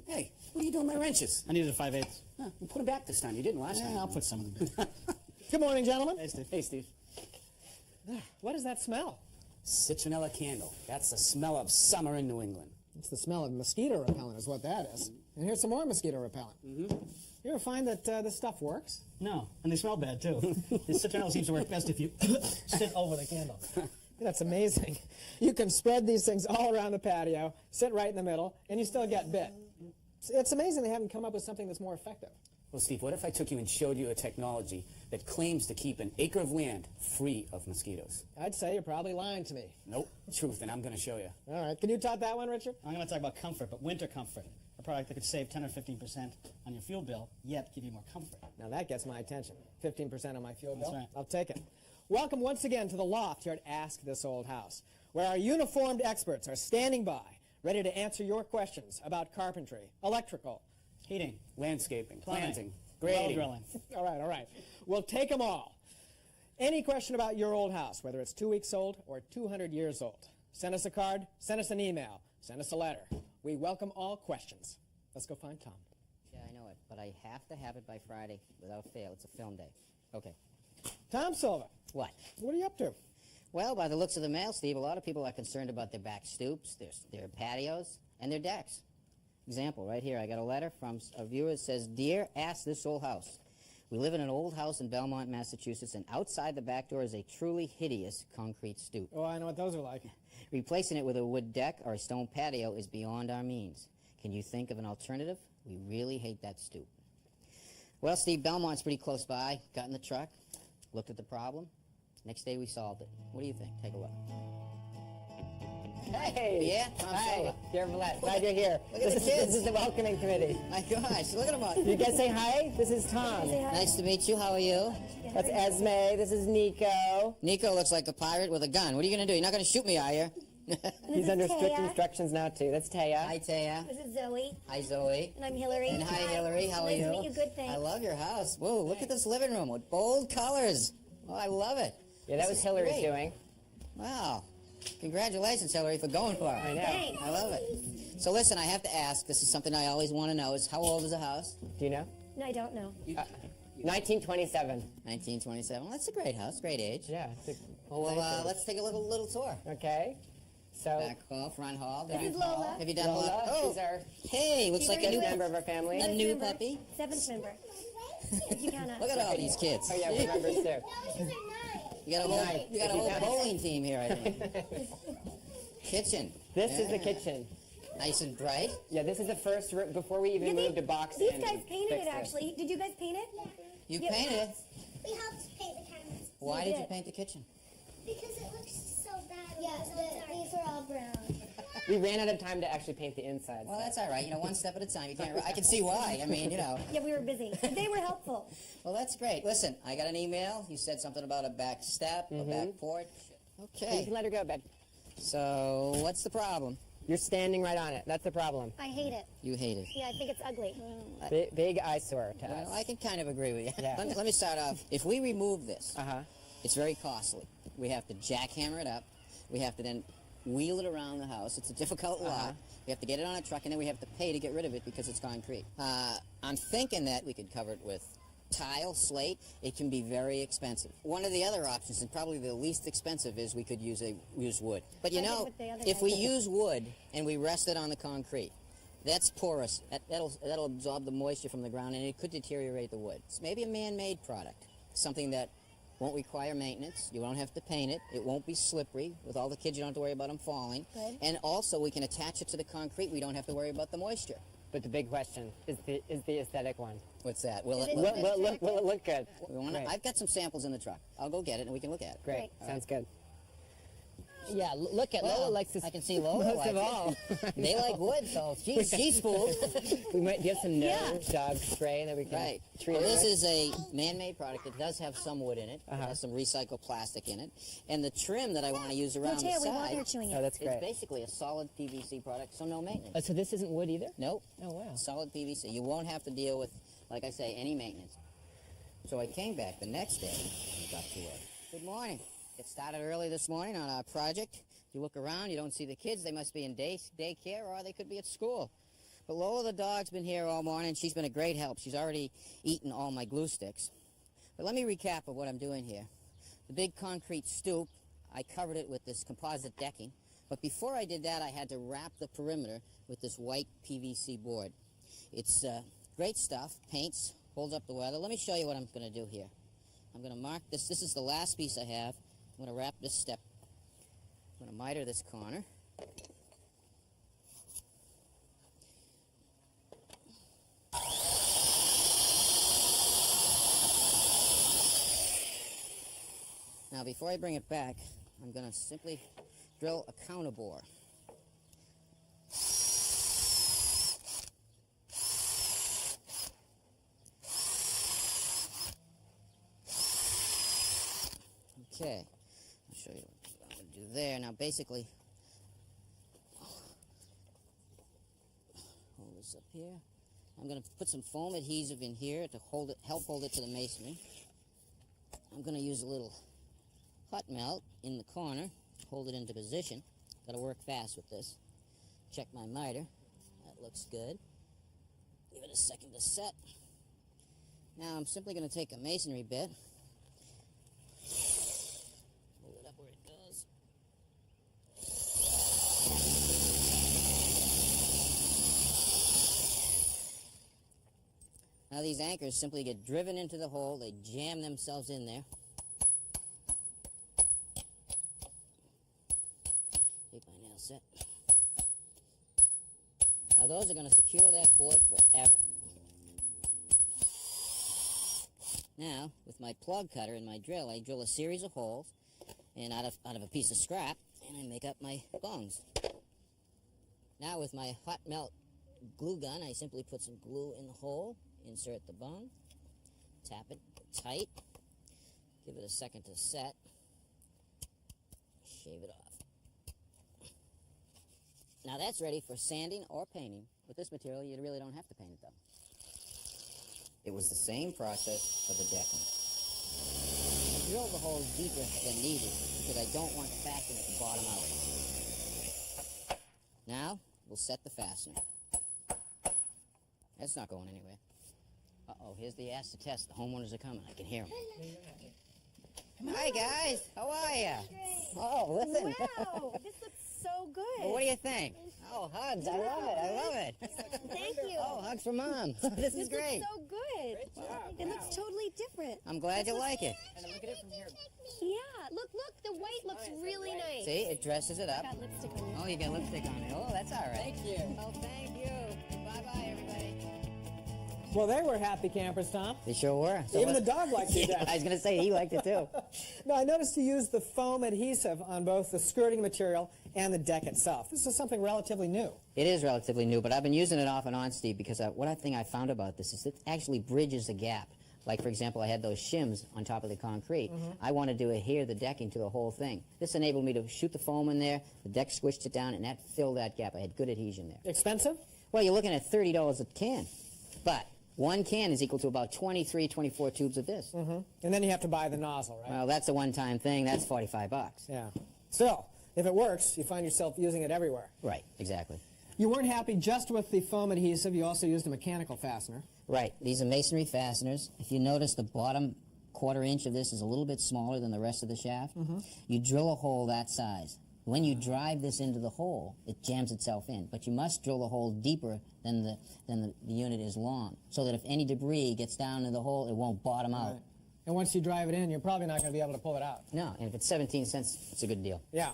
Hey, what are you doing with my wrenches? I needed a 5/8. Huh, you put them back this time. You didn't last time. I'll put some of them back. Good morning, gentlemen. Hey, Steve. Hey, Steve. What is that smell? Citronella candle. That's the smell of summer in New England. It's the smell of mosquito repellent is what that is. And here's some more mosquito repellent. You ever find that this stuff works? No, and they smell bad, too. The citronella seems to work best if you sit over the candle. That's amazing. You can spread these things all around the patio, sit right in the middle, and you still get bit. It's amazing they haven't come up with something that's more effective. Well, Steve, what if I took you and showed you a technology that claims to keep an acre of land free of mosquitoes? I'd say you're probably lying to me. Nope. Truth, and I'm going to show you. All right. Can you top that one, Richard? I'm going to talk about comfort, but winter comfort. A product that could save 10 or 15% on your fuel bill, yet give you more comfort. Now that gets my attention. 15% on my fuel bill. That's right. I'll take it. Welcome once again to the loft here at Ask This Old House, where our uniformed experts are standing by, ready to answer your questions about carpentry, electrical, Heating, Landscaping, plumbing, planting, well grading. drilling. All right, all right. We'll take them all. Any question about your old house, whether it's 2 weeks old or 200 years old, send us a card, send us an email, send us a letter. We welcome all questions. Let's go find Tom. Yeah, I know it, but I have to have it by Friday without fail. It's a film day. Okay. Tom Silva, What? what are you up to? Well, by the looks of the mail, Steve, a lot of people are concerned about their back stoops, their patios, and their decks. Example, right here, I got a letter from a viewer that says, "Dear Ask This Old House, we live in an old house in Belmont, Massachusetts, and outside the back door is a truly hideous concrete stoop. Oh, I know what those are like. Replacing it with a wood deck or a stone patio is beyond our means. Can you think of an alternative? We really hate that stoop." Well, Steve, Belmont's pretty close by. Got in the truck, looked at the problem. Next day we solved it. What do you think? Take a look. Hey! Yeah, Tom Hi, Silva. you're glad you're here. Look at the This kids. is the welcoming committee. My gosh, look at them all. You guys say hi? This is Tom. Nice to meet you. How are you? That's Esme. This is Nico. Nico looks like a pirate with a gun. What are you going to do? You're not going to shoot me, are you? He's under strict Taya. instructions now, too. That's Taya. Hi, Taya. This is Zoe, Hi, Zoe. and I'm Hillary. And hi, Hillary. How are nice you? to meet you. Good, thanks. I love your house. Whoa, look at this living room with bold colors. Oh, I love it. Yeah, that This was is Hillary's great. doing. Wow. Congratulations, Hillary, for going for it. I know. Thanks. I love it. So listen, I have to ask, this is something I always want to know, is how old is the house? Do you know? No, I don't know. 1927. 1927. Well, that's a great house, great age. Yeah. It's a Well, nice age. let's take a little tour. Okay. So, Back hall, front hall, This is dining hall. Lola. Have you done Lola, Oh, she's our hey, looks She's like a very new good. member of our family. A Seventh new member. puppy? Seventh member. If you count us. Look at all these kids. Oh, yeah, we're members, too. You got a whole, Nice. you got a If you whole count- bowling team here, I think. Kitchen. This is the Yeah. kitchen. Nice and bright. Yeah, this is the first room before we even Yeah, moved to box these in guys and painted fixed it, actually. Did you guys paint it? You Yeah. painted it. We helped paint the cabinets Why You did you did. paint the kitchen? because it looks so bad. Yeah, these are all brown. We ran out of time to actually paint the inside. Well, that's all right. You know, one step at a time. You can't. I can see why. I mean, you know. Yeah, we were busy. But they were helpful. Well, that's great. Listen, I got an email. You said something about a back step, a back porch. You Okay. can let her go, babe. So, what's the problem? You're standing right on it. That's the problem. I hate it. You hate it. Yeah, I think it's ugly. Big eyesore to us. Well, I can kind of agree with you. Yeah. Let me start off. If we remove this, Uh-huh. it's very costly. We have to jackhammer it up. We have to then wheel it around the house. It's a difficult lot. We have to get it on a truck, and then we have to pay to get rid of it because it's concrete. I'm thinking that we could cover it with tile, slate. It can be very expensive. One of the other options, and probably the least expensive, is we could use wood. But you I think know, what the other if guy we said. use wood and we rest it on the concrete, that's porous. That'll absorb the moisture from the ground, and it could deteriorate the wood. It's maybe a man-made product, something that won't require maintenance. You won't have to paint it. It won't be slippery. With all the kids, you don't have to worry about them falling. Good. And also, we can attach it to the concrete. We don't have to worry about the moisture. But the big question is the aesthetic one. What's that? Will Is it it- look? Will it look good? Great. I've got some samples in the truck. I'll go get it and we can look at it. Great. Great. Sounds good. Yeah, look at Well, Lola likes this. I can see Lola most likes of it. all. They like wood, so she's fooled. Do you have some nose dog spray that we can Right. treat Well, it this with? is a man-made product. It does have some wood in it. It has some recycled plastic in it. And the trim that I want to use around the Taya, we want her side, chewing Oh, it. that's it's great. basically a solid PVC product, so no maintenance. Oh, so this isn't wood either? Nope. Oh, wow. Solid PVC. You won't have to deal with, like I say, any maintenance. So I came back the next day and got to work. Good morning. Get started early this morning on our project. You look around, you don't see the kids. They must be in daycare or they could be at school. But Lola the dog's been here all morning. She's been a great help. She's already eaten all my glue sticks. But let me recap of what I'm doing here. The big concrete stoop, I covered it with this composite decking. But before I did that, I had to wrap the perimeter with this white PVC board. It's great stuff, paints, holds up the weather. Let me show you what I'm going to do here. I'm going to mark this. This is the last piece I have. I'm going to wrap this step. I'm going to miter this corner. Now, before I bring it back, I'm going to simply drill a counter bore. Okay, I'll show you what I'm going to do there. Now, basically, hold this up here. I'm going to put some foam adhesive in here to hold it, help hold it to the masonry. I'm going to use a little hot melt in the corner, hold it into position. Got to work fast with this. Check my miter. That looks good. Give it a second to set. Now I'm simply going to take a masonry bit, move it up where it goes. Now these anchors simply get driven into the hole. They jam themselves in there. Take my nail set. Now those are going to secure that board forever. Now, with my plug cutter and my drill, I drill a series of holes, and out of a piece of scrap, and I make up my bungs. Now, with my hot melt glue gun, I simply put some glue in the hole, insert the bung, tap it tight, give it a second to set, shave it off. Now that's ready for sanding or painting. With this material, you really don't have to paint it though. It was the same process for the decking. I drilled the holes deeper than needed because I don't want the fastener to bottom out. Now, we'll set the fastener. That's not going anywhere. Uh-oh, here's the acid test. The homeowners are coming. I can hear them. Hi, guys. How are you? Oh, listen. Wow, this looks so good. Well, what do you think? Oh, hugs. I love it. I love it. Thank you. Oh, hugs for Mom. This is great. Looks so good. It looks totally different. I'm glad you like it. And look at it from here. Yeah, look, the white looks really nice. See, it dresses it up. Got lipstick on it. Oh, you got lipstick on it. Oh, that's all right. Thank you. Oh, thank you. Bye-bye, everybody. Well, they were happy campers, Tom. They sure were. So Even what- the dog liked it. Yeah, I was going to say, he liked it too. Now, I noticed you used the foam adhesive on both the skirting material and the deck itself. This is something relatively new. It is relatively new, but I've been using it off and on, Steve, because thing I found about this is it actually bridges a gap. Like, for example, I had those shims on top of the concrete. I wanted to adhere the decking to the whole thing. This enabled me to shoot the foam in there, the deck squished it down, and that filled that gap. I had good adhesion there. Expensive? Well, you're looking at $30 a can, but one can is equal to about 23, 24 tubes of this. And then you have to buy the nozzle, right? Well, that's a one-time thing. That's $45. Yeah. Still, if it works, you find yourself using it everywhere. Right, exactly. You weren't happy just with the foam adhesive. You also used a mechanical fastener. Right, these are masonry fasteners. If you notice, the bottom quarter inch of this is a little bit smaller than the rest of the shaft. You drill a hole that size. When you drive this into the hole, it jams itself in. But you must drill the hole deeper than the unit is long, so that if any debris gets down into the hole, it won't bottom out. Right. And once you drive it in, you're probably not going to be able to pull it out. No, and if it's 17 cents, it's a good deal. Yeah.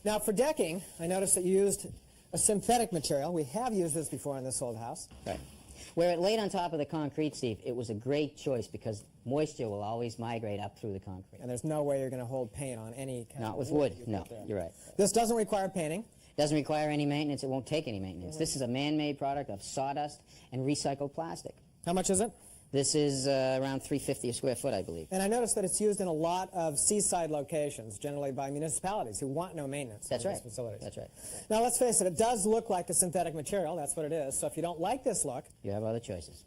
Now, for decking, I noticed that you used a synthetic material. We have used this before in this old house. Right. Where it laid on top of the concrete, Steve, it was a great choice because moisture will always migrate up through the concrete. And there's no way you're going to hold paint on any kind Not of with wood. wood. No, you're right. This doesn't require painting. Doesn't require any maintenance. It won't take any maintenance. This is a man-made product of sawdust and recycled plastic. How much is it? This is around $3.50 a square foot, I believe. And I noticed that it's used in a lot of seaside locations, generally by municipalities who want no maintenance That's on right. these facilities. That's right. Now, let's face it, it does look like a synthetic material. That's what it is. So if you don't like this look, You have other choices.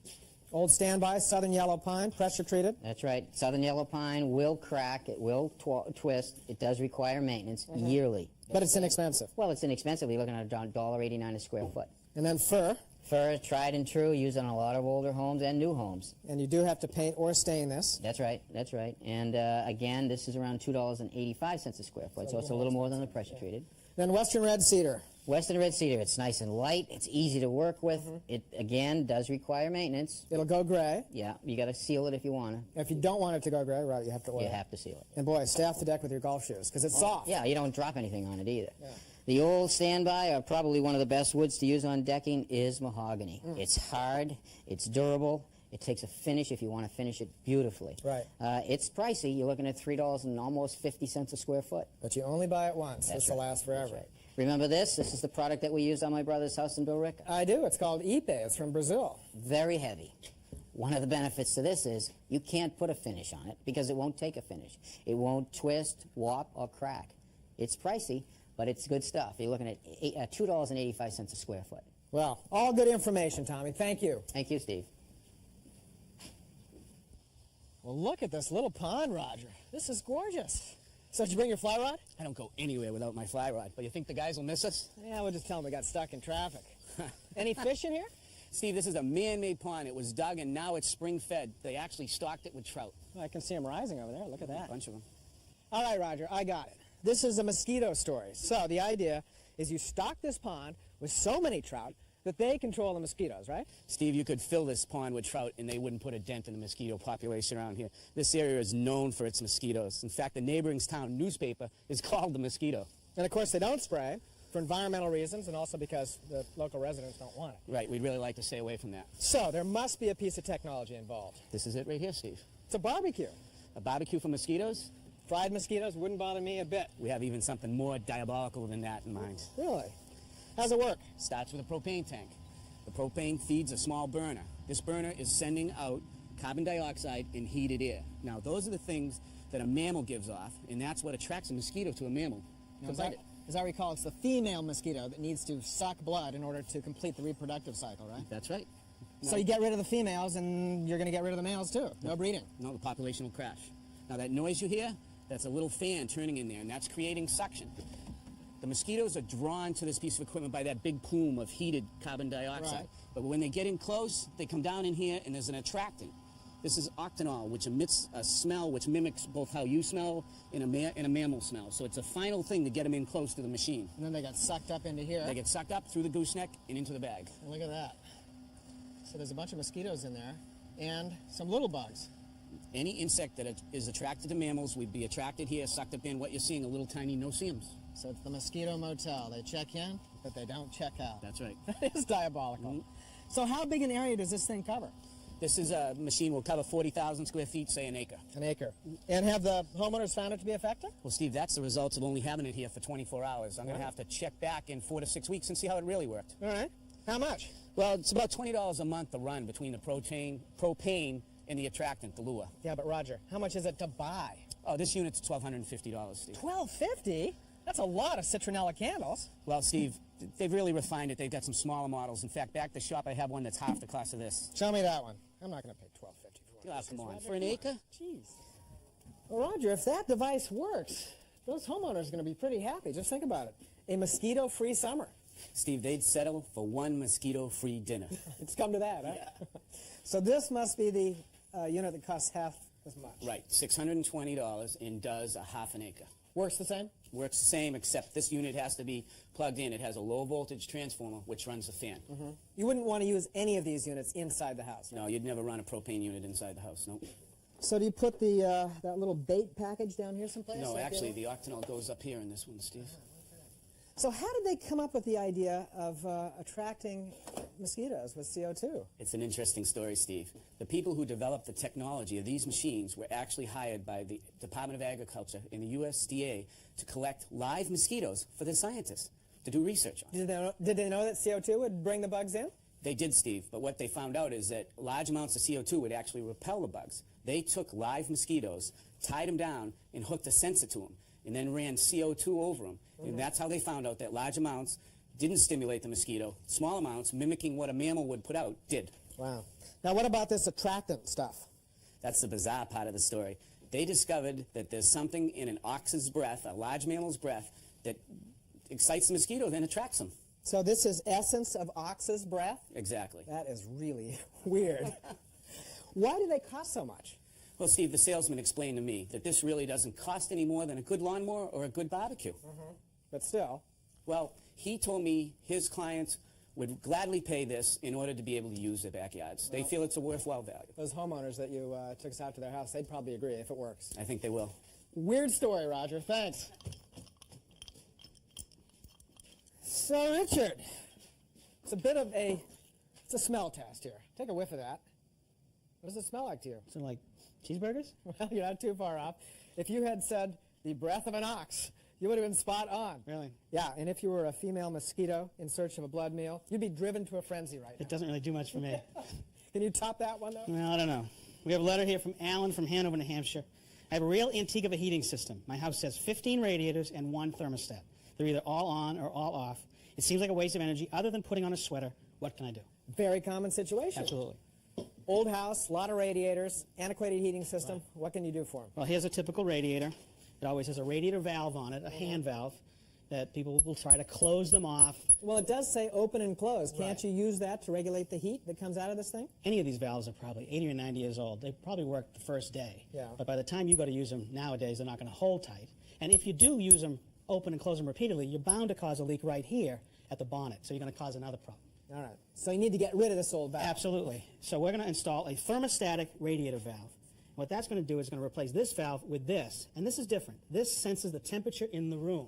old standby, southern yellow pine, pressure treated. That's right. Southern yellow pine will crack. It will twist. It does require maintenance yearly. But it's inexpensive. Well, it's inexpensive. You're looking at $1.89 a square foot. And then fir, Fir, tried and true, used on a lot of older homes and new homes. and you do have to paint or stain this. That's right. That's right. And again, this is around $2.85 a square foot, so it's a little more than the pressure treated. Then western red cedar. Western red cedar. It's nice and light. It's easy to work with. It again does require maintenance. It'll go gray. Yeah, you got to seal it if you want to. If you don't want it to go gray, right, you have to oil You it. have to seal it. And boy, stay off the deck with your golf shoes, because it's soft. Yeah, you don't drop anything on it either. The old standby, or probably one of the best woods to use on decking, is mahogany. It's hard, it's durable, it takes a finish if you want to finish it beautifully. Right. It's pricey. You're looking at $3 and almost 50 cents a square foot. But you only buy it once. That's This will right. last forever. That's right. Remember this? This is the product that we used on my brother's house in Billerica. I do. It's called Ipe. It's from Brazil. Very heavy. One of the benefits to this is you can't put a finish on it because it won't take a finish. It won't twist, warp, or crack. It's pricey, but it's good stuff. You're looking at $2.85 a square foot. Well, all good information, Tommy. Thank you. Thank you, Steve. Well, look at this little pond, Roger. This is gorgeous. So did you bring your fly rod? I don't go anywhere without my fly rod, but you think the guys will miss us? Yeah, we'll just tell them we got stuck in traffic. Any fish in here? Steve, this is a man-made pond. It was dug and now it's spring-fed. They actually stocked it with trout. Well, I can see them rising over there. Look at A that. bunch of them. All right, Roger, I got it. This is a mosquito story. So the idea is you stock this pond with so many trout that they control the mosquitoes, right? Steve, you could fill this pond with trout and they wouldn't put a dent in the mosquito population around here. This area is known for its mosquitoes. In fact, the neighboring town newspaper is called The Mosquito. And of course, they don't spray for environmental reasons and also because the local residents don't want it. Right, we'd really like to stay away from that. So there must be a piece of technology involved. This is it right here, Steve. It's a barbecue. A barbecue for mosquitoes? Fried mosquitoes wouldn't bother me a bit. We have even something more diabolical than that in mind. Really? How's it work? Starts with a propane tank. The propane feeds a small burner. This burner is sending out carbon dioxide and heated air. Now, those are the things that a mammal gives off, and that's what attracts a mosquito to a mammal. As I recall, it's the female mosquito that needs to suck blood in order to complete the reproductive cycle, right? That's right. So you get rid of the females, and you're going to get rid of the males, too. No breeding. No, the population will crash. Now, that noise you hear, that's a little fan turning in there, and that's creating suction. The mosquitoes are drawn to this piece of equipment by that big plume of heated carbon dioxide. Right. But when they get in close, they come down in here, and there's an attractant. This is octanol, which emits a smell which mimics both how you smell and a mammal smell. So it's a final thing to get them in close to the machine. And then they get sucked up into here. They get sucked up through the gooseneck and into the bag. And look at that. So there's a bunch of mosquitoes in there and some little bugs. Any insect that is attracted to mammals would be attracted here, sucked up in. What you're seeing, a little tiny no-see-ums. So it's the mosquito motel. They check in, but they don't check out. That's right. That is diabolical. So how big an area does this thing cover? This is a machine will cover 40,000 square feet, say an acre. An acre. And have the homeowners found it to be effective? Well, Steve, that's the results of only having it here for 24 hours. I'm going to have to check back in 4 to 6 weeks and see how it really worked. All right. How much? Well, it's about $20 a month to run between the propane and the attractant, the lure. Yeah, but Roger, how much is it to buy? Oh, this unit's $1,250, Steve. $1,250? That's a lot of citronella candles. Well, Steve, they've really refined it. They've got some smaller models. In fact, back at the shop, I have one that's half the cost of this. Show me that one. I'm not going to pay $1,250 for it. Oh, come on. For an acre? Jeez. Well, Roger, if that device works, those homeowners are going to be pretty happy. Just think about it. A mosquito-free summer. Steve, they'd settle for one mosquito-free dinner. It's come to that, huh? So this must be the unit that costs half as much. Right, $620 and does a half an acre. Works the same? Works the same, except this unit has to be plugged in. It has a low-voltage transformer, which runs the fan. You wouldn't want to use any of these units inside the house. No, you'd never run a propane unit inside the house, no. So do you put the that little bait package down here someplace? No, like actually, the octanol goes up here in this one, Steve. So how did they come up with the idea of attracting mosquitoes with CO2? It's an interesting story, Steve. The people who developed the technology of these machines were actually hired by the Department of Agriculture in the USDA to collect live mosquitoes for the scientists to do research on. Did they know that CO2 would bring the bugs in? They did, Steve, but what they found out is that large amounts of CO2 would actually repel the bugs. They took live mosquitoes, tied them down, and hooked a sensor to them, and then ran CO2 over them. And that's how they found out that large amounts didn't stimulate the mosquito. Small amounts, mimicking what a mammal would put out, did. Wow. Now what about this attractant stuff? That's the bizarre part of the story. They discovered that there's something in an ox's breath, a large mammal's breath, that excites the mosquito, then attracts them. So this is essence of ox's breath? Exactly. That is really weird. Why do they cost so much? Well, Steve, the salesman explained to me that this really doesn't cost any more than a good lawnmower or a good barbecue. But still. Well, he told me his clients would gladly pay this in order to be able to use their backyards. They feel it's a worthwhile value. Those homeowners that you took us out to their house, they'd probably agree if it works. I think they will. Weird story, Roger. Thanks. So, Richard, it's a bit of a smell test here. Take a whiff of that. What does it smell like to you? So like cheeseburgers? Well, you're not too far off. If you had said the breath of an ox, you would have been spot on. Really? Yeah, and if you were a female mosquito in search of a blood meal, you'd be driven to a frenzy right now. It doesn't really do much for me. Can you top that one, though? Well, I don't know. We have a letter here from Alan from Hanover, New Hampshire. I have a real antique of a heating system. My house has 15 radiators and 1 thermostat. They're either all on or all off. It seems like a waste of energy. Other than putting on a sweater, what can I do? Very common situation. Absolutely. Old house, a lot of radiators, antiquated heating system. Right. What can you do for them? Well, here's a typical radiator. It always has a radiator valve on it, a hand valve, that people will try to close them off. Well, it does say open and close. Can't you use that to regulate the heat that comes out of this thing? Any of these valves are probably 80 or 90 years old. They probably work the first day. Yeah. But by the time you go to use them nowadays, they're not going to hold tight. And if you do use them, open and close them repeatedly, you're bound to cause a leak right here at the bonnet. So you're going to cause another problem. All right. So you need to get rid of this old valve. Absolutely. So we're going to install a thermostatic radiator valve. What that's going to do is going to replace this valve with this. And this is different. This senses the temperature in the room.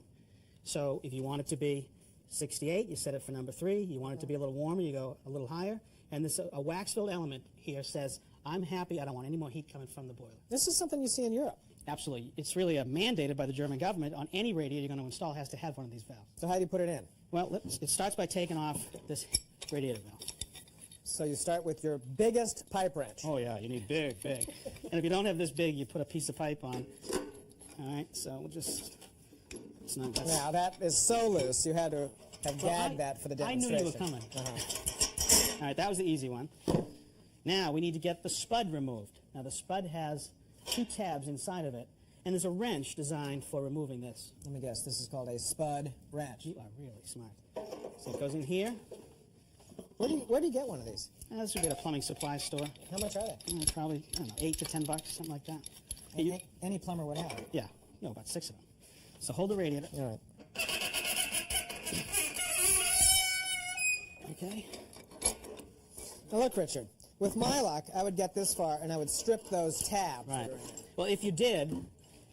So if you want it to be 68, you set it for number 3. You want it to be a little warmer, you go a little higher. And this a wax-filled element here says, I'm happy, I don't want any more heat coming from the boiler. This is something you see in Europe. Absolutely. It's really mandated by the German government. On any radiator you're going to install has to have one of these valves. So how do you put it in? Well, it starts by taking off this radiator valve. So you start with your biggest pipe wrench. Oh, yeah, you need big. And if you don't have this big, you put a piece of pipe on. All right, so we'll just... It's not, now, that is so loose, you had to have gagged that for the demonstration. I knew you were coming. All right, that was the easy one. Now, we need to get the spud removed. Now, the spud has 2 tabs inside of it, and there's a wrench designed for removing this. Let me guess, this is called a spud wrench. You are really smart. So it goes in here. Where do you get one of these? This would be at a plumbing supply store. How much are they? Probably, I don't know, $8 to $10, something like that. Any plumber would have it. Yeah, about 6 of them. So hold the radiator. All right. Okay. Now look, Richard, with my luck, I would get this far and I would strip those tabs. Right. Well, if you did,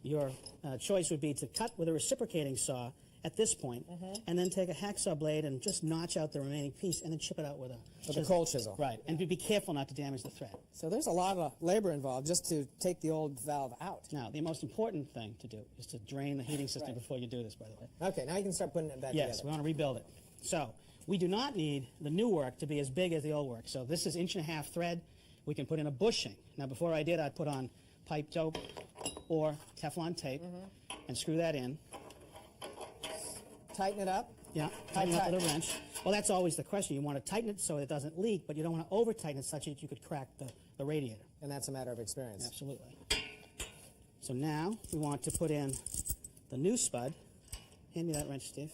your choice would be to cut with a reciprocating saw at this point, and then take a hacksaw blade and just notch out the remaining piece and then chip it out with a cold chisel. Right. And be careful not to damage the thread. So there's a lot of labor involved just to take the old valve out. Now, the most important thing to do is to drain the heating system before you do this, by the way. Okay, now you can start putting it back together. Yes, we want to rebuild it. So we do not need the new work to be as big as the old work. So this is 1.5 inch thread. We can put in a bushing. Now, before I did, I'd put on pipe dope or Teflon tape and screw that in. Tighten it up? Yeah, tighten it up with a wrench. Well, that's always the question. You want to tighten it so it doesn't leak, but you don't want to over-tighten it such that you could crack the radiator. And that's a matter of experience. Absolutely. So now we want to put in the new spud. Hand me that wrench, Steve.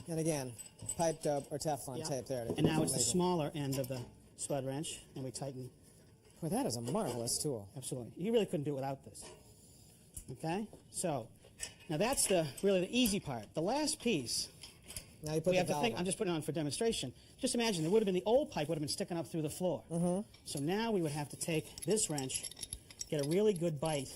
And again, pipe dope or Teflon tape there. And now it's the smaller end of the spud wrench, and we tighten. Boy, that is a marvelous tool. Absolutely. You really couldn't do it without this. Okay? So, now that's really the easy part. The last piece, now you put we have to think, I'm just putting it on for demonstration. Just imagine, there would have been the old pipe would have been sticking up through the floor. So now we would have to take this wrench, get a really good bite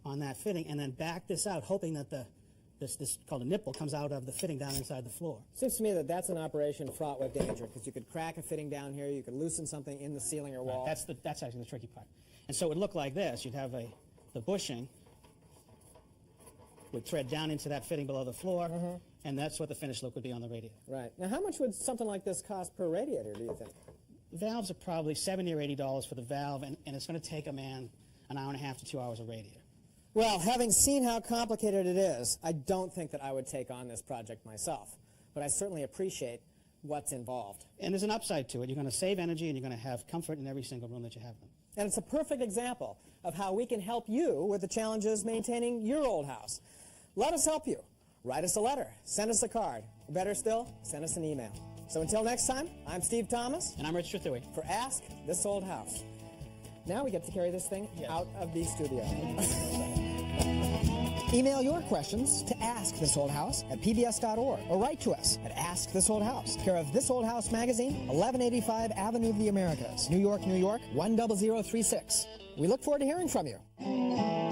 on that fitting, and then back this out, hoping that the this called a nipple comes out of the fitting down inside the floor. Seems to me that that's an operation fraught with danger, because you could crack a fitting down here, you could loosen something in the ceiling or wall. That's actually the tricky part. And so it would look like this. You'd have the bushing would thread down into that fitting below the floor, and that's what the finished look would be on the radiator. Right. Now, how much would something like this cost per radiator, do you think? Valves are probably $70 or $80 for the valve, and it's going to take a man an hour and a half to 2 hours a radiator. Well, having seen how complicated it is, I don't think that I would take on this project myself, but I certainly appreciate what's involved. And there's an upside to it. You're going to save energy, and you're going to have comfort in every single room that you have them. And it's a perfect example of how we can help you with the challenges maintaining your old house. Let us help you. Write us a letter, send us a card, or better still, send us an email. So until next time, I'm Steve Thomas. And I'm Rich Thruthui. For Ask This Old House. Now we get to carry this thing out of the studio. Email your questions to askthisoldhouse at pbs.org or write to us at Ask This Old House, care of This Old House Magazine, 1185 Avenue of the Americas, New York, New York, 10036. We look forward to hearing from you.